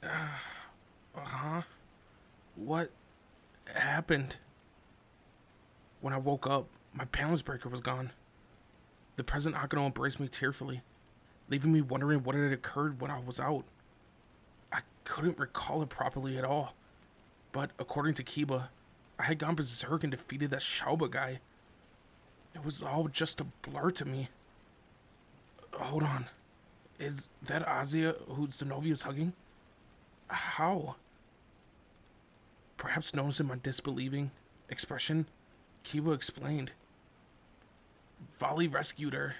Uh-huh. What happened? When I woke up, my balance breaker was gone. The present Akano embraced me tearfully, leaving me wondering what had occurred when I was out. I couldn't recall it properly at all, but according to Kiba, I had gone berserk and defeated that Shauba guy. It was all just a blur to me. Hold on. Is that Azia who Zenovia's hugging? How? Perhaps noticing my disbelieving expression, Kiba explained. Vali rescued her.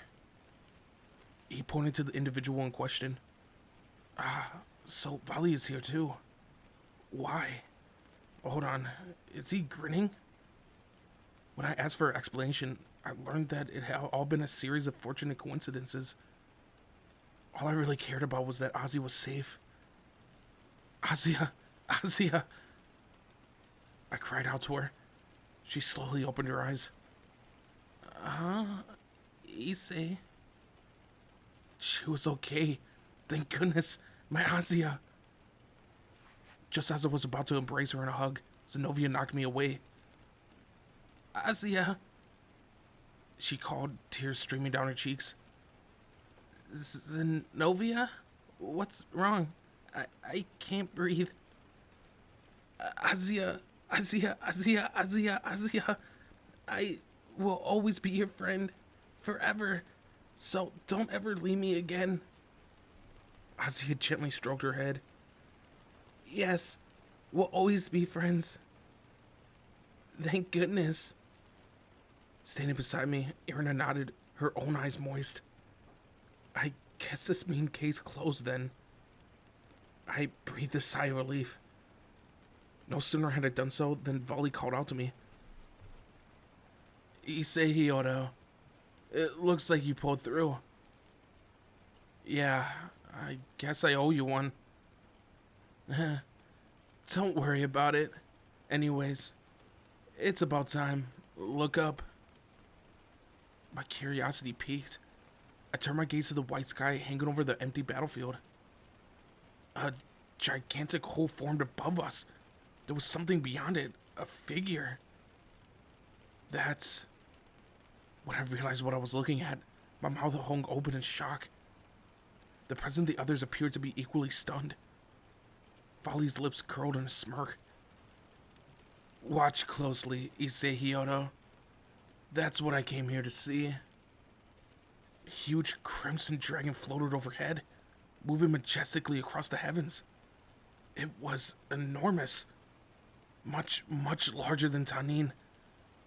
He pointed to the individual in question. So Vali is here too. Why? Hold on, is he grinning? When I asked for an explanation, I learned that it had all been a series of fortunate coincidences. All I really cared about was that Ozzy was safe. Azia! Azia! I cried out to her. She slowly opened her eyes. Issei. She was okay. Thank goodness. My Azia. Just as I was about to embrace her in a hug, Zenobia knocked me away. Azia, she called, tears streaming down her cheeks. Zenobia? What's wrong? I can't breathe. Azia, Azia. I will always be your friend. Forever. So don't ever leave me again. Azia gently stroked her head. Yes, we'll always be friends. Thank goodness. Standing beside me, Irina nodded, her own eyes moist. I guess this mean case closed then. I breathed a sigh of relief. No sooner had I done so than Vali called out to me. Issei Hyoto, it looks like you pulled through. Yeah, I guess I owe you one. Don't worry about it. Anyways, it's about time. Look up. My curiosity piqued. I turned my gaze to the white sky hanging over the empty battlefield. A gigantic hole formed above us. There was something beyond it. A figure. That's... When I realized what I was looking at, my mouth hung open in shock. The present the others appeared to be equally stunned. Vali's lips curled in a smirk. Watch closely, Issei Hyoto. That's what I came here to see. A huge crimson dragon floated overhead, moving majestically across the heavens. It was enormous. Much larger than Tanin.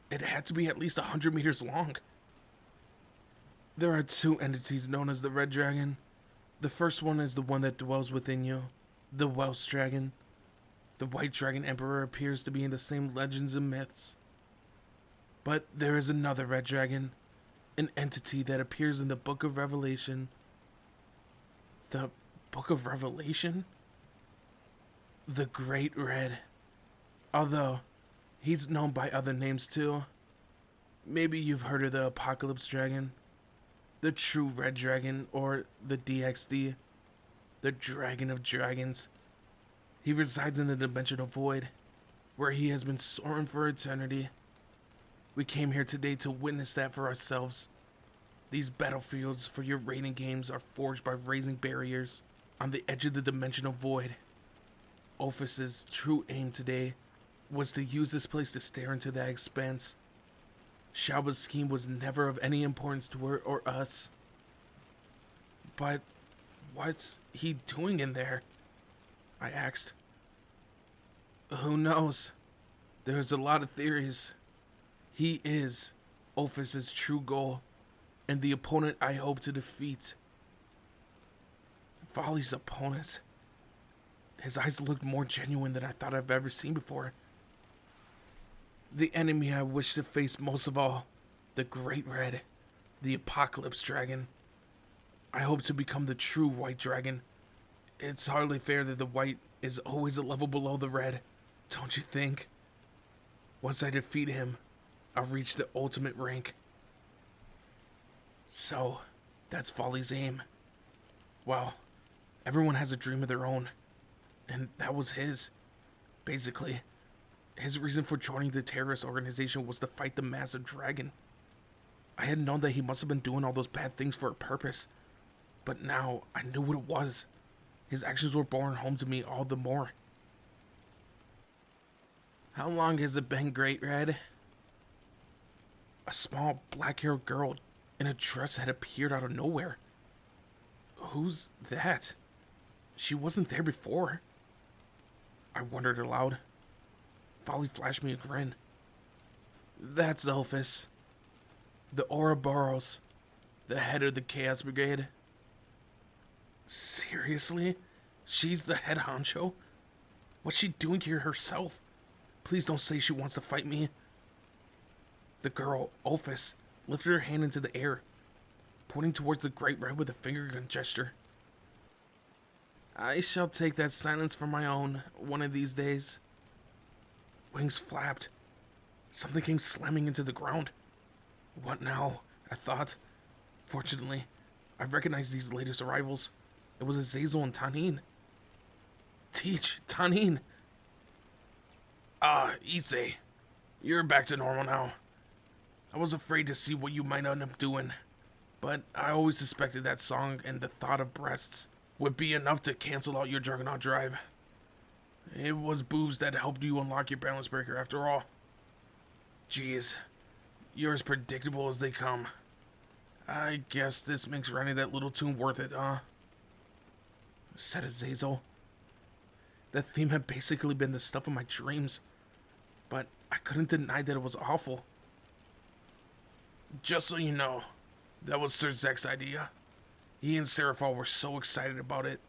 It had to be at least 100 meters long. There are two entities known as the Red Dragon. The first one is the one that dwells within you, the Welsh Dragon. The White Dragon Emperor appears to be in the same legends and myths. But there is another Red Dragon, an entity that appears in the Book of Revelation. The Book of Revelation? The Great Red. Although, he's known by other names too. Maybe you've heard of the Apocalypse Dragon, the True Red Dragon, or the DxD, the Dragon of Dragons. He resides in the dimensional void, where he has been soaring for eternity. We came here today to witness that for ourselves. These battlefields for your raiding games are forged by raising barriers on the edge of the dimensional void. Ophus's true aim today was to use this place to stare into that expanse. Shauba's scheme was never of any importance to her or us. But what's he doing in there? I asked. Who knows? There's a lot of theories. He is Ophus's true goal, and the opponent I hope to defeat. Vali's opponent. His eyes looked more genuine than I thought I've ever seen before. The enemy I wish to face most of all, the Great Red, the Apocalypse Dragon. I hope to become the true White Dragon. It's hardly fair that the White is always a level below the Red, don't you think? Once I defeat him, I'll reach the ultimate rank. So, that's Folly's aim. Well, everyone has a dream of their own. And that was his. Basically, his reason for joining the terrorist organization was to fight the massive dragon. I had known that he must have been doing all those bad things for a purpose, but now I knew what it was. His actions were borne home to me all the more. How long has it been, Great Red? A small, black-haired girl in a dress had appeared out of nowhere. Who's that? She wasn't there before. I wondered aloud. Folly flashed me a grin. That's Elphys. The Ouroboros. The head of the Chaos Brigade. Seriously? She's the head honcho? What's she doing here herself? Please don't say she wants to fight me. The girl, Elphys, lifted her hand into the air, pointing towards the Great Red with a finger gun gesture. I shall take that silence for my own, one of these days. Wings flapped. Something came slamming into the ground. What now? I thought. Fortunately, I recognized these latest arrivals. It was Azazel and Tanin. Teach, Tanin! Issei. You're back to normal now. I was afraid to see what you might end up doing, but I always suspected that song and the thought of breasts would be enough to cancel out your Juggernaut drive. It was boobs that helped you unlock your balance breaker after all. Jeez, you're as predictable as they come. I guess this makes running that little tune worth it, huh? Said Azazel. That theme had basically been the stuff of my dreams, but I couldn't deny that it was awful. Just so you know, that was Sir Zek's idea. He and Seraphal were so excited about it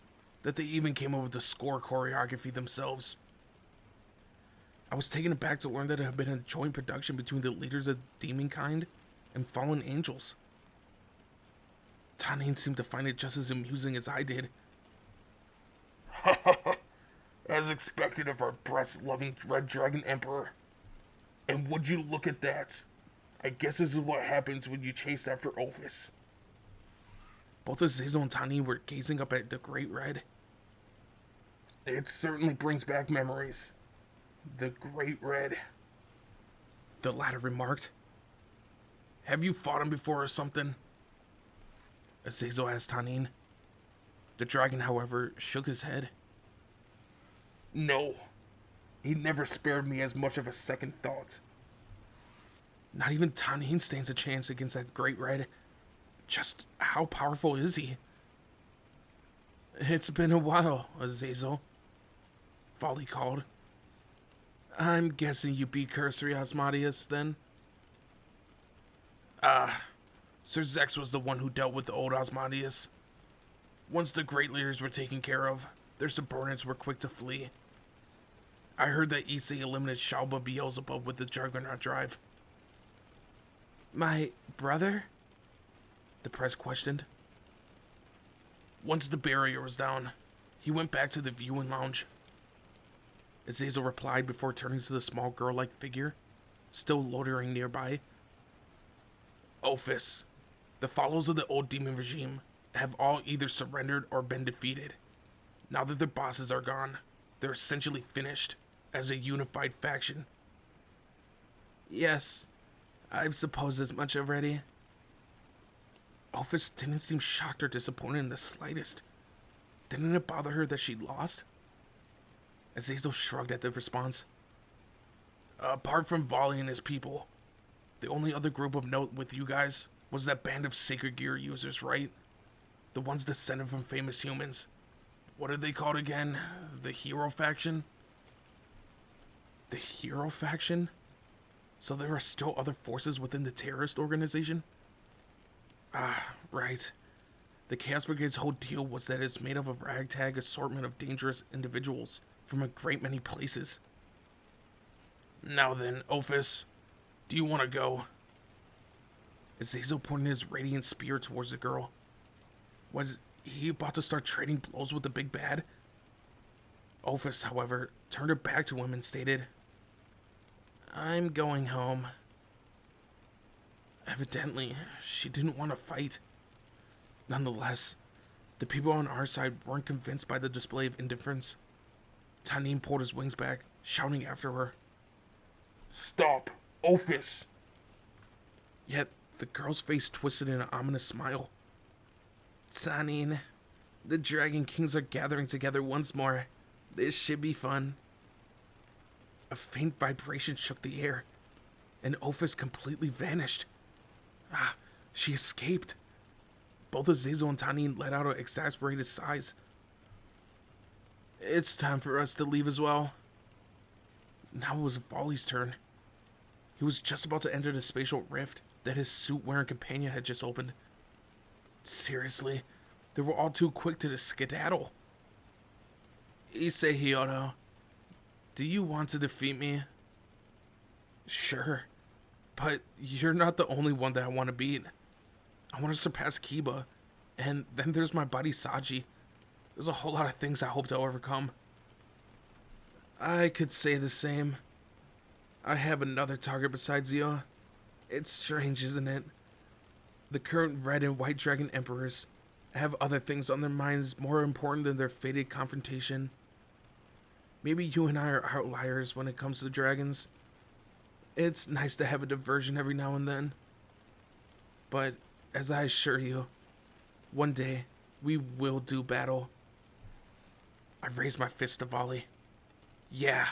that they even came up with the score choreography themselves. I was taken aback to learn that it had been a joint production between the leaders of Demonkind and Fallen Angels. Tanin seemed to find it just as amusing as I did. As expected of our breast-loving Red Dragon Emperor. And would you look at that? I guess this is what happens when you chase after Elphys. Both Azazel and Tanin were gazing up at the Great Red. It certainly brings back memories. The Great Red. The latter remarked. Have you fought him before or something? Azazel asked Tanin. The dragon, however, shook his head. No. He never spared me as much of a second thought. Not even Tanin stands a chance against that Great Red. Just how powerful is he? It's been a while, Azazel. Folly called. I'm guessing you beat Cursory Osmodius, then? Sir Zex was the one who dealt with the old Osmodius. Once the great leaders were taken care of, their subordinates were quick to flee. I heard that Issei eliminated Shalba Beelzebub with the Juggernaut drive. My brother? The press questioned. Once the barrier was down, he went back to the viewing lounge. Azazel replied before turning to the small girl-like figure, still loitering nearby. Elphys, the followers of the old demon regime have all either surrendered or been defeated. Now that their bosses are gone, they're essentially finished as a unified faction. Yes, I've supposed as much already. Elphys didn't seem shocked or disappointed in the slightest. Didn't it bother her that she'd lost? Azazel shrugged at the response. Apart from Volley and his people, the only other group of note with you guys was that band of sacred gear users, right? The ones descended from famous humans. What are they called again? The Hero Faction? The Hero Faction? So there are still other forces within the terrorist organization? Right. The Chaos Brigade's whole deal was that it's made up of a ragtag assortment of dangerous individuals from a great many places. Now then, Elphys, do you want to go? Azazel pointed his radiant spear towards the girl. Was he about to start trading blows with the big bad? Elphys, however, turned her back to him and stated, I'm going home. Evidently, she didn't want to fight. Nonetheless, the people on our side weren't convinced by the display of indifference. Tanin pulled his wings back, shouting after her. Stop, Ophis! Yet, the girl's face twisted in an ominous smile. Tanin, the Dragon Kings are gathering together once more. This should be fun. A faint vibration shook the air, and Ophis completely vanished. Ah, she escaped. Both Azazel and Tanin let out exasperated sighs. It's time for us to leave as well. Now it was Volley's turn. He was just about to enter the spatial rift that his suit-wearing companion had just opened. Seriously, they were all too quick to skedaddle. Issei Hyoto, do you want to defeat me? Sure, but you're not the only one that I want to beat. I want to surpass Kiba, and then there's my buddy Saji. There's a whole lot of things I hope to overcome. I could say the same. I have another target besides you. It's strange, isn't it? The current Red and White Dragon Emperors have other things on their minds more important than their fated confrontation. Maybe you and I are outliers when it comes to dragons. It's nice to have a diversion every now and then. But, as I assure you, one day, we will do battle. I raised my fist to Volley. Yeah,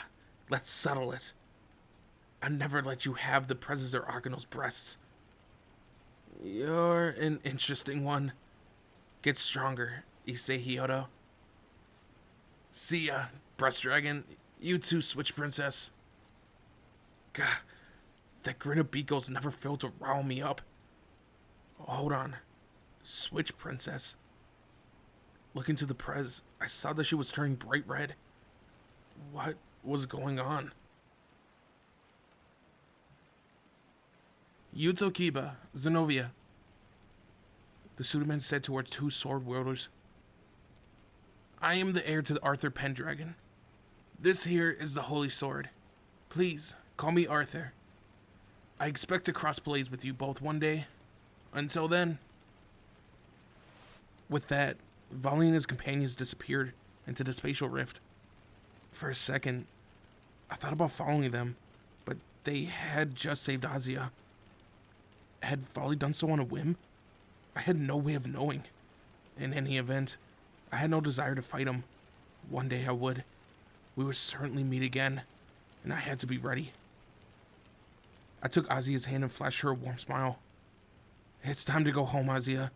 let's settle it. I never let you have the presence of Arcanel's breasts. You're an interesting one. Get stronger, Issei Hyoto. See ya, Breast Dragon. You too, Switch Princess. Gah, that grin of Biko's never failed to rile me up. Hold on. Switch Princess. Looking to the Prez, I saw that she was turning bright red. What was going on? Yuto Kiba, Zenobia. The Sudaman said to our two sword wielders. I am the heir to the Arthur Pendragon. This here is the Holy Sword. Please, call me Arthur. I expect to cross blades with you both one day. Until then. With that, Volley and his companions disappeared into the spatial rift. For a second, I thought about following them, but they had just saved Azia. Had Volley done so on a whim? I had no way of knowing. In any event, I had no desire to fight him. One day I would. We would certainly meet again, and I had to be ready. I took Azia's hand and flashed her a warm smile. It's time to go home, Azia.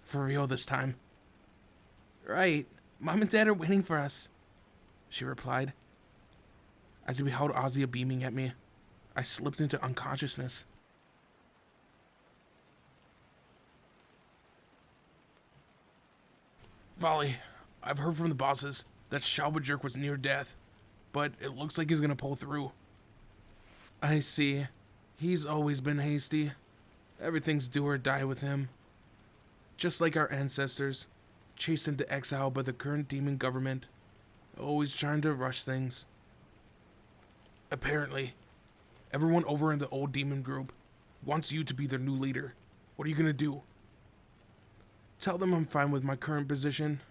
For real this time. Right. Mom and Dad are waiting for us, she replied. As I beheld Azia beaming at me, I slipped into unconsciousness. Volley, I've heard from the bosses that Shalbajerk was near death, but it looks like he's gonna pull through. I see. He's always been hasty. Everything's do or die with him. Just like our ancestors, chased into exile by the current demon government, always trying to rush things. Apparently, everyone over in the old demon group wants you to be their new leader. What are you gonna do? Tell them I'm fine with my current position.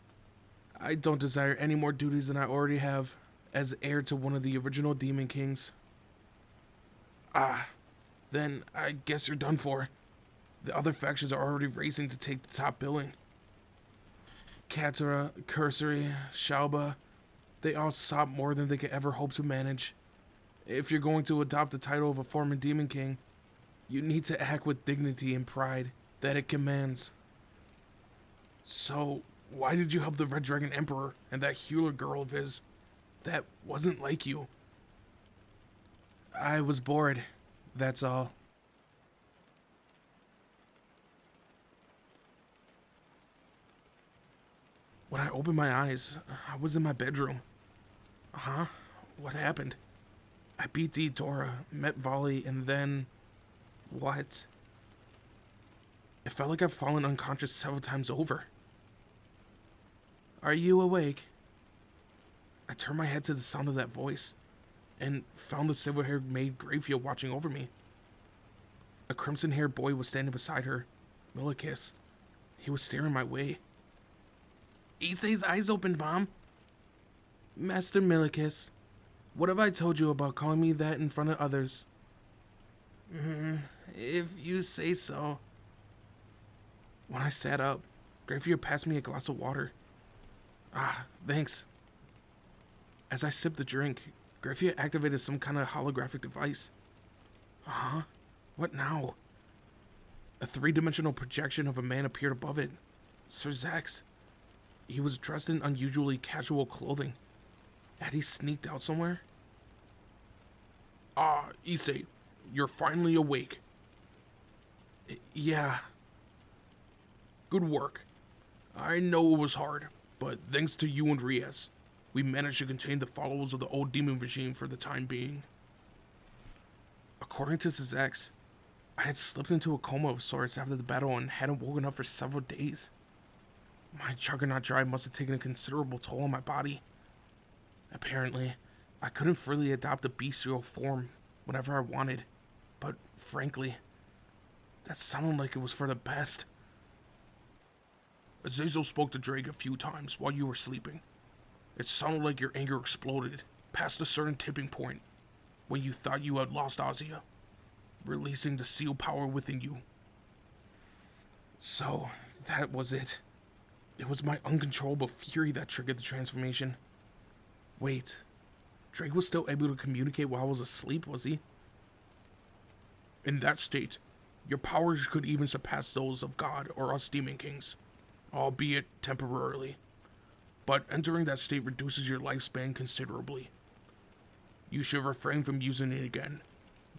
I don't desire any more duties than I already have as heir to one of the original Demon Kings. Ah, then I guess you're done for. The other factions are already racing to take the top billing. Katara, Cursory, Shalba, they all sought more than they could ever hope to manage. If you're going to adopt the title of a former Demon King, you need to act with dignity and pride that it commands. So, why did you help the Red Dragon Emperor and that healer girl of his? That wasn't like you. I was bored, that's all. When I opened my eyes, I was in my bedroom. Huh? What happened? I beat Dora, met Volley, and then... What? It felt like I've fallen unconscious several times over. Are you awake? I turned my head to the sound of that voice, and found the silver-haired maid Greyfield watching over me. A crimson-haired boy was standing beside her, Millicus. He was staring my way. Issei's eyes opened, Mom. Master Milikis, what have I told you about calling me that in front of others? If you say so. When I sat up, Grayfear passed me a glass of water. Ah, thanks. As I sipped the drink, Grayfear activated some kind of holographic device. Huh? What now? A three-dimensional projection of a man appeared above it. Sir Zax. He was dressed in unusually casual clothing. Had he sneaked out somewhere? Ah, Issei, you're finally awake. Yeah. Good work. I know it was hard, but thanks to you and Riaz, we managed to contain the followers of the old demon regime for the time being. According to Zax, I had slipped into a coma of sorts after the battle and hadn't woken up for several days. My Juggernaut drive must have taken a considerable toll on my body. Apparently, I couldn't freely adopt a bestial form whenever I wanted, but frankly, that sounded like it was for the best. Azazel spoke to Drake a few times while you were sleeping. It sounded like your anger exploded past a certain tipping point when you thought you had lost Azia, releasing the seal power within you. So, that was it. It was my uncontrollable fury that triggered the transformation. Wait, Drake was still able to communicate while I was asleep, was he? In that state, your powers could even surpass those of God or us Demon Kings, albeit temporarily. But entering that state reduces your lifespan considerably. You should refrain from using it again.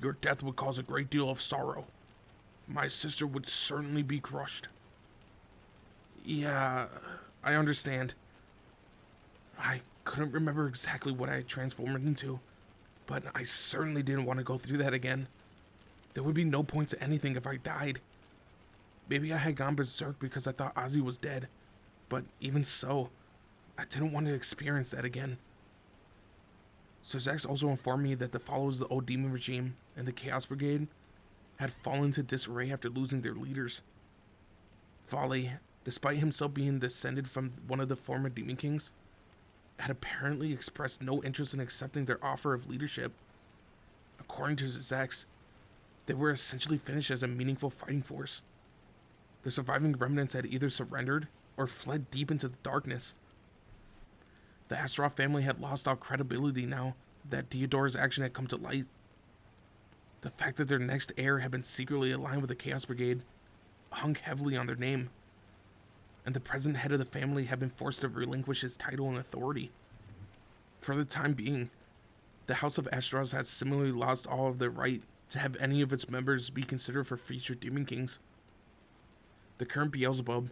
Your death would cause a great deal of sorrow. My sister would certainly be crushed. Yeah, I understand. I couldn't remember exactly what I had transformed into, but I certainly didn't want to go through that again. There would be no point to anything if I died. Maybe I had gone berserk because I thought Ozzy was dead, but even so, I didn't want to experience that again. So Zax also informed me that the followers of the old demon regime and the Chaos Brigade had fallen into disarray after losing their leaders. Folly, despite himself being descended from one of the former Demon Kings, had apparently expressed no interest in accepting their offer of leadership. According to Zax, they were essentially finished as a meaningful fighting force. The surviving remnants had either surrendered or fled deep into the darkness. The Astaroth family had lost all credibility now that Theodora's action had come to light. The fact that their next heir had been secretly aligned with the Chaos Brigade hung heavily on their name, and the present head of the family had been forced to relinquish his title and authority. For the time being, the House of Astros has similarly lost all of their right to have any of its members be considered for future Demon Kings. The current Beelzebub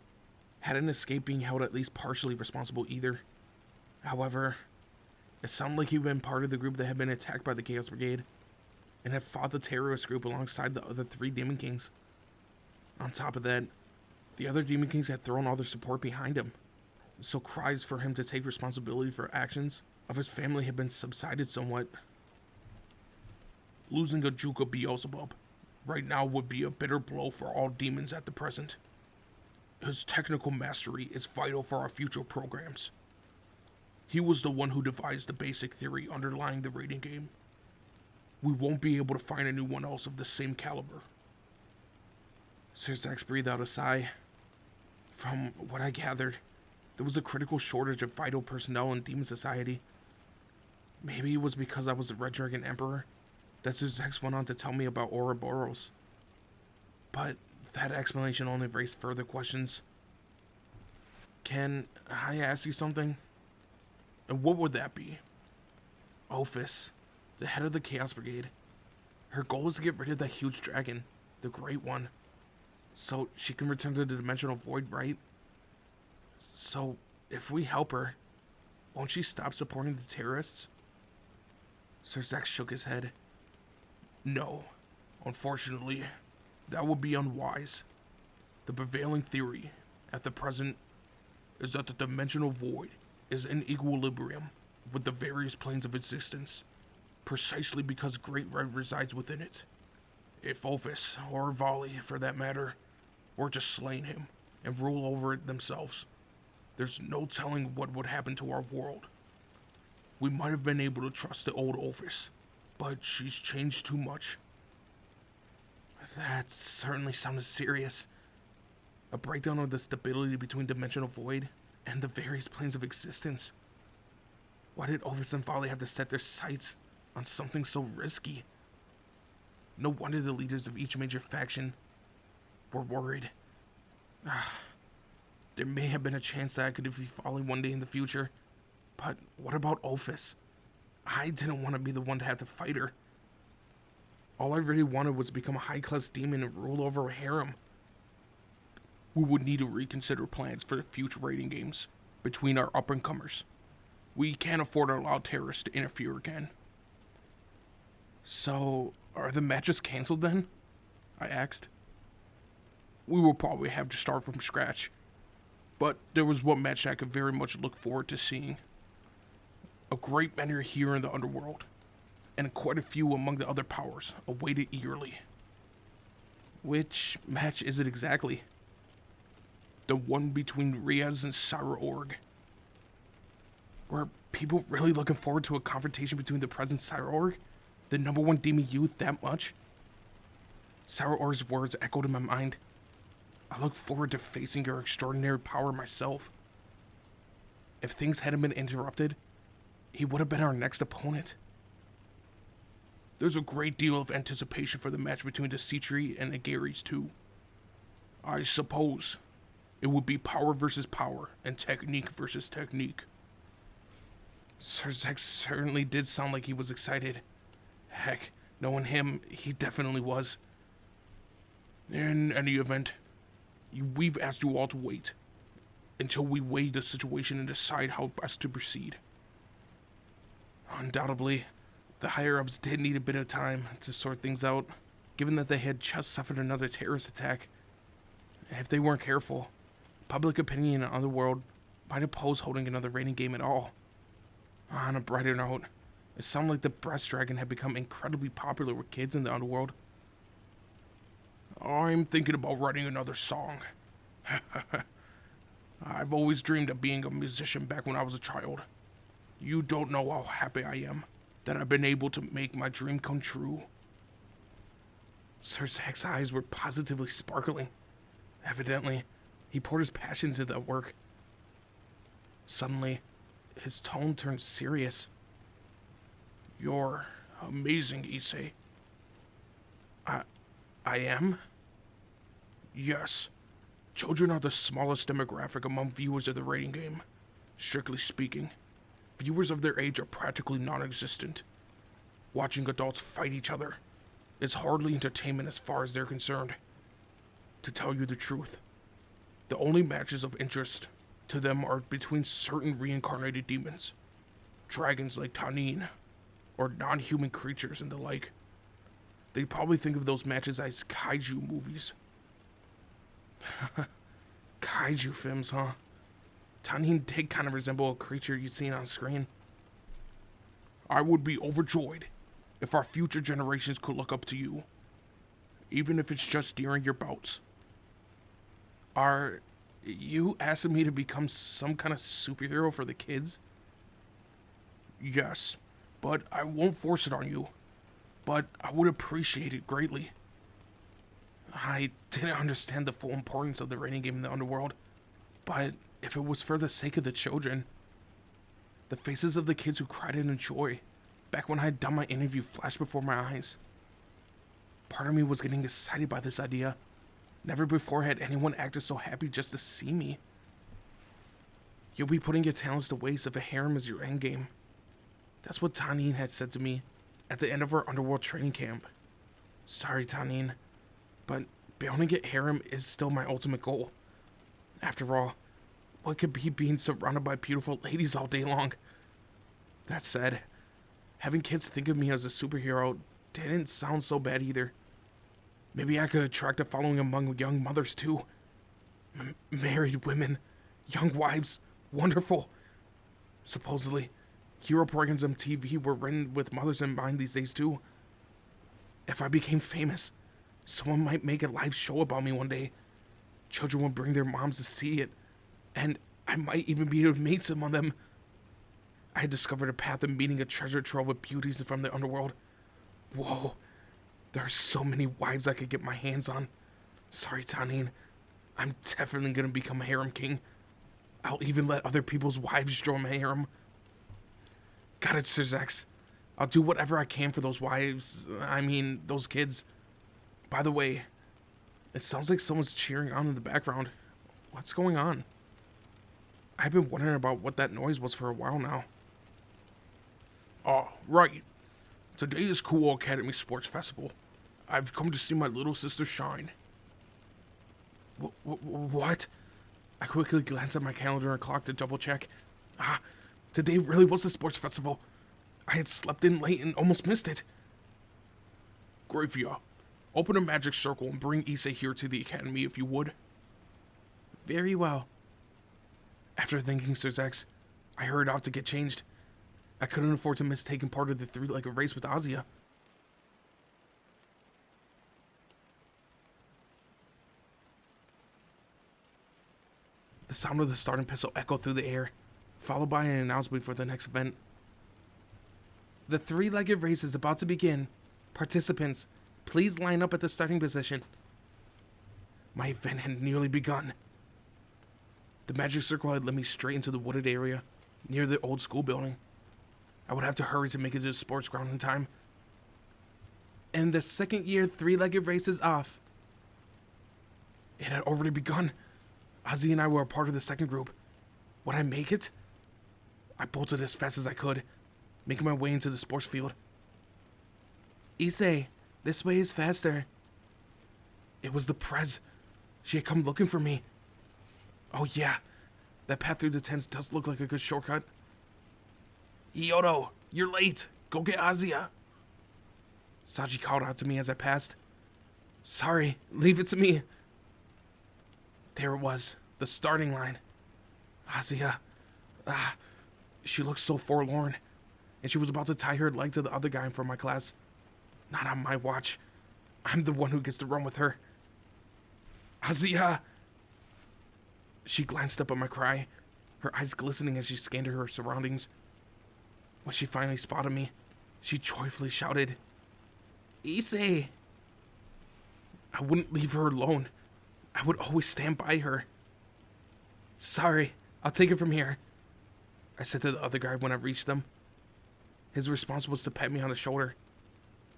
hadn't escaped being held at least partially responsible either. However, it sounded like he'd been part of the group that had been attacked by the Chaos Brigade, and had fought the terrorist group alongside the other 3 Demon Kings. On top of that, the other Demon Kings had thrown all their support behind him, so cries for him to take responsibility for actions of his family had been subsided somewhat. Losing a Juka Beelzebub right now would be a bitter blow for all demons at the present. His technical mastery is vital for our future programs. He was the one who devised the basic theory underlying the raiding game. We won't be able to find anyone else of the same caliber. Sir Zax breathed out a sigh. From what I gathered, there was a critical shortage of vital personnel in Demon Society. Maybe it was because I was the Red Dragon Emperor that Sir Zax went on to tell me about Ouroboros. But that explanation only raised further questions. Can I ask you something? And what would that be? Ophis, the head of the Chaos Brigade. Her goal is to get rid of that huge dragon, the Great One, so she can return to the Dimensional Void, right? So, if we help her, won't she stop supporting the terrorists? Sir Zax shook his head. No, unfortunately, that would be unwise. The prevailing theory, at the present, is that the Dimensional Void is in equilibrium with the various planes of existence, precisely because Great Red resides within it. If Ophis, or Vali for that matter, were to slay him and rule over it themselves, there's no telling what would happen to our world. We might have been able to trust the old Ophis, but she's changed too much. That certainly sounded serious. A breakdown of the stability between Dimensional Void and the various planes of existence. Why did Ophis and Volley have to set their sights on something so risky? No wonder the leaders of each major faction were worried. There may have been a chance that I could defeat Volley one day in the future, but what about Ophis? I didn't want to be the one to have to fight her. All I really wanted was to become a high-class demon and rule over a harem. We would need to reconsider plans for the future raiding games between our up-and-comers. We can't afford to allow terrorists to interfere again. So, are the matches canceled then? I asked. We will probably have to start from scratch, but there was one match I could very much look forward to seeing. A great many are here in the underworld, and quite a few among the other powers awaited eagerly. Which match is it exactly? The one between Riaz and Syra Org. Were people really looking forward to a confrontation between the present Syra Org, the #1 demon youth, that much? Syra Org's words echoed in my mind. I look forward to facing your extraordinary power myself. If things hadn't been interrupted, he would have been our next opponent. There's a great deal of anticipation for the match between the Citri and the Garies too. I suppose it would be power versus power and technique versus technique. Sir Zex certainly did sound like he was excited. Heck, knowing him, he definitely was. In any event, we've asked you all to wait until we weigh the situation and decide how best to proceed. Undoubtedly, the higher-ups did need a bit of time to sort things out, given that they had just suffered another terrorist attack. If they weren't careful, public opinion in the underworld might oppose holding another raiding game at all. On a brighter note, it sounded like the Breast Dragon had become incredibly popular with kids in the underworld. I'm thinking about writing another song. I've always dreamed of being a musician back when I was a child. You don't know how happy I am that I've been able to make my dream come true. Sir Zach's eyes were positively sparkling. Evidently, he poured his passion into that work. Suddenly, his tone turned serious. You're amazing, Issei. I am? Yes. Children are the smallest demographic among viewers of the raiding game. Strictly speaking, viewers of their age are practically non-existent. Watching adults fight each other is hardly entertainment as far as they're concerned. To tell you the truth, the only matches of interest to them are between certain reincarnated demons, dragons like Tanin, or non-human creatures and the like. They probably think of those matches as kaiju movies. Kaiju films, huh? Tanin did kind of resemble a creature you've seen on screen. I would be overjoyed if our future generations could look up to you, even if it's just during your bouts. Are you asking me to become some kind of superhero for the kids? Yes, but I won't force it on you. But I would appreciate it greatly. I didn't understand the full importance of the raiding game in the underworld, but if it was for the sake of the children, the faces of the kids who cried in joy back when I had done my interview flashed before my eyes. Part of me was getting excited by this idea. Never before had anyone acted so happy just to see me. You'll be putting your talents to waste if a harem is your endgame. That's what Tanin had said to me at the end of our underworld training camp. Sorry, Tanin, but building a harem is still my ultimate goal. After all, what could be being surrounded by beautiful ladies all day long? That said, having kids think of me as a superhero didn't sound so bad either. Maybe I could attract a following among young mothers too. Married women, young wives, wonderful. Supposedly, hero programs on TV were written with mothers in mind these days too. If I became famous, someone might make a live show about me one day. Children would bring their moms to see it, and I might even be able to meet some of them. I had discovered a path of meeting a treasure trove of beauties from the underworld. Whoa, there are so many wives I could get my hands on. Sorry, Tanin. I'm definitely gonna become a harem king. I'll even let other people's wives join my harem. Got it, Sir Zex. I'll do whatever I can for those wives. I mean, those kids. By the way, it sounds like someone's cheering on in the background. What's going on? I've been wondering about what that noise was for a while now. Oh, right. Today is Cool Academy Sports Festival. I've come to see my little sister shine. What? I quickly glanced at my calendar and clock to double check. Today really was the sports festival. I had slept in late and almost missed it. Gravia, open a magic circle and bring Issei here to the academy if you would. Very well. After thanking Sir Zex, I hurried off to get changed. I couldn't afford to miss taking part of the three-legged race with Azia. The sound of the starting pistol echoed through the air, followed by an announcement for the next event. The three-legged race is about to begin. Participants, please line up at the starting position. My event had nearly begun. The magic circle had led me straight into the wooded area, near the old school building. I would have to hurry to make it to the sports ground in time. And the second year three-legged race is off. It had already begun. Ozzy and I were a part of the second group. Would I make it? I bolted as fast as I could, making my way into the sports field. Issei, this way is faster. It was the Prez. She had come looking for me. Oh yeah, that path through the tents does look like a good shortcut. Yodo, you're late. Go get Azia. Saji called out to me as I passed. Sorry, leave it to me. There it was, the starting line. Azia. She looked so forlorn, and she was about to tie her leg to the other guy from my class. Not on my watch. I'm the one who gets to run with her. Azia! She glanced up at my cry, her eyes glistening as she scanned her surroundings. When she finally spotted me, she joyfully shouted, Issei! I wouldn't leave her alone. I would always stand by her. Sorry, I'll take it from here, I said to the other guy when I reached them. His response was to pat me on the shoulder.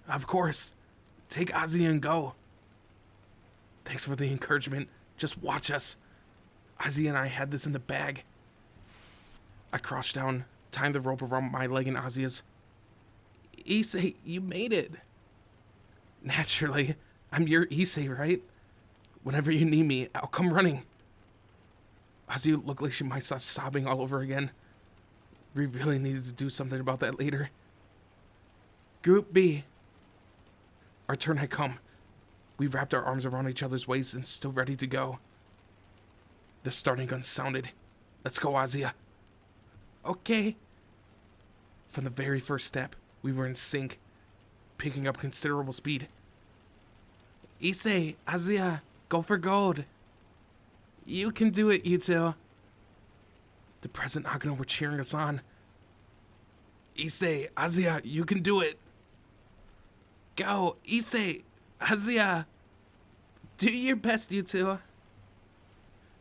Of course. Take Ozzy and go. Thanks for the encouragement. Just watch us. Ozzy and I had this in the bag. I crouched down, tying the rope around my leg and Ozzy's. Issei, you made it. Naturally. I'm your Issei, right? Whenever you need me, I'll come running. Ozzy looked like she might start sobbing all over again. We really needed to do something about that later. Group B. Our turn had come. We wrapped our arms around each other's waists and stood ready to go. The starting gun sounded. Let's go, Azia. Okay. From the very first step, we were in sync, picking up considerable speed. Issei, Azia, go for gold. You can do it, you two. The present Agano were cheering us on. Issei, Azia, you can do it. Go, Issei, Azia. Do your best, you two.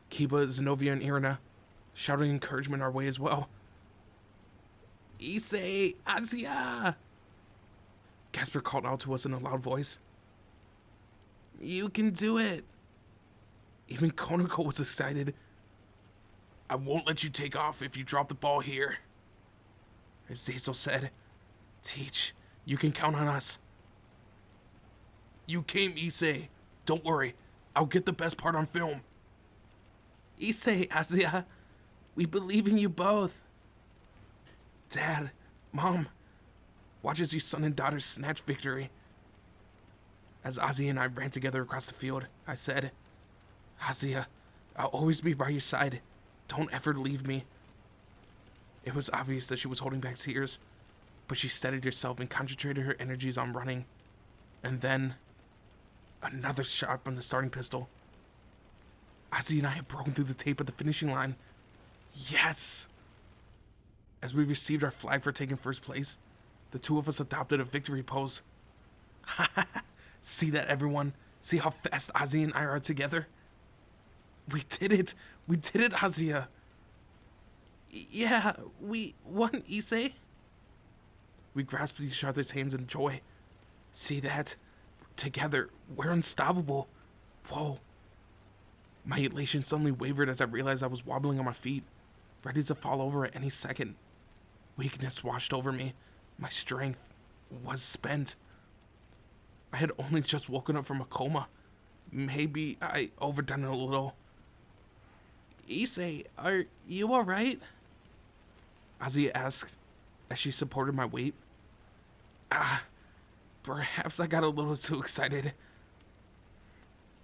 Kiba, Zenobia, and Irina shouting encouragement our way as well. Issei, Azia. Casper called out to us in a loud voice. You can do it. Even Konako was excited. I won't let you take off if you drop the ball here. As Zazel said, Teach, you can count on us. You came, Issei. Don't worry, I'll get the best part on film. Issei, Azia, we believe in you both. Dad, Mom, watch as your son and daughter snatch victory. As Azia and I ran together across the field, I said, Azia, I'll always be by your side. Don't ever leave me. It was obvious that she was holding back tears, but she steadied herself and concentrated her energies on running. And then, another shot from the starting pistol. Azia and I had broken through the tape at the finishing line. Yes! As we received our flag for taking first place, the two of us adopted a victory pose. See that, everyone? See how fast Ozzy and I are together? We did it! We did it, Azia! Yeah, we won, Issei. We grasped each other's hands in joy. See that? Together, we're unstoppable. Whoa. My elation suddenly wavered as I realized I was wobbling on my feet, ready to fall over at any second. Weakness washed over me. My strength was spent. I had only just woken up from a coma. Maybe I overdone it a little. Issei, are you alright? Azia asked as she supported my weight. Perhaps I got a little too excited.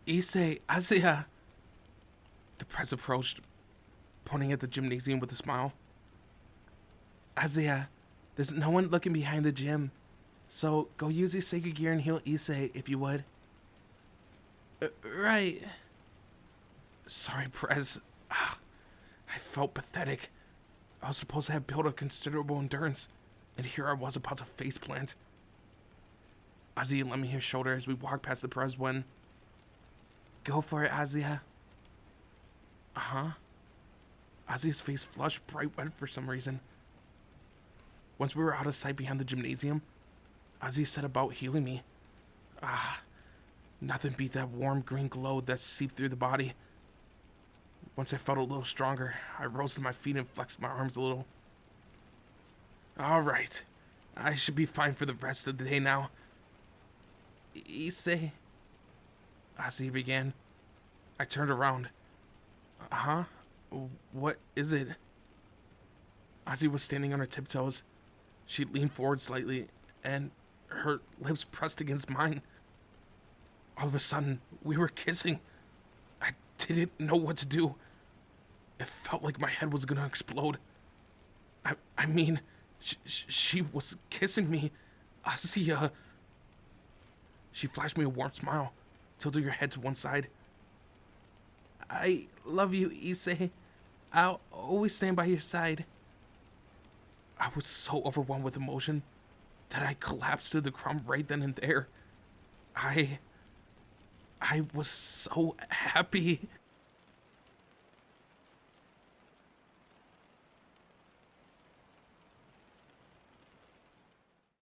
Issei, Azia. The press approached, pointing at the gymnasium with a smile. Azia, there's no one looking behind the gym, so go use your sacred gear and heal Issei if you would. Right. Sorry, Prez. I felt pathetic. I was supposed to have built a considerable endurance, and here I was about to faceplant. Azia lent me his shoulder as we walked past the Prez when... Go for it, Azia. Uh-huh. Azia's face flushed bright red for some reason. Once we were out of sight behind the gymnasium, Azia set about healing me. Nothing beat that warm green glow that seeped through the body. Once I felt a little stronger, I rose to my feet and flexed my arms a little. Alright, I should be fine for the rest of the day now. Issei, Azia began. I turned around. Huh? What is it? Azia was standing on her tiptoes. She leaned forward slightly, and her lips pressed against mine. All of a sudden, we were kissing. I didn't know what to do. It felt like my head was gonna explode. I mean, she was kissing me. Azia. She flashed me a warm smile, tilting her head to one side. I love you, Issei. I'll always stand by your side. I was so overwhelmed with emotion that I collapsed to the ground right then and there. I was so happy.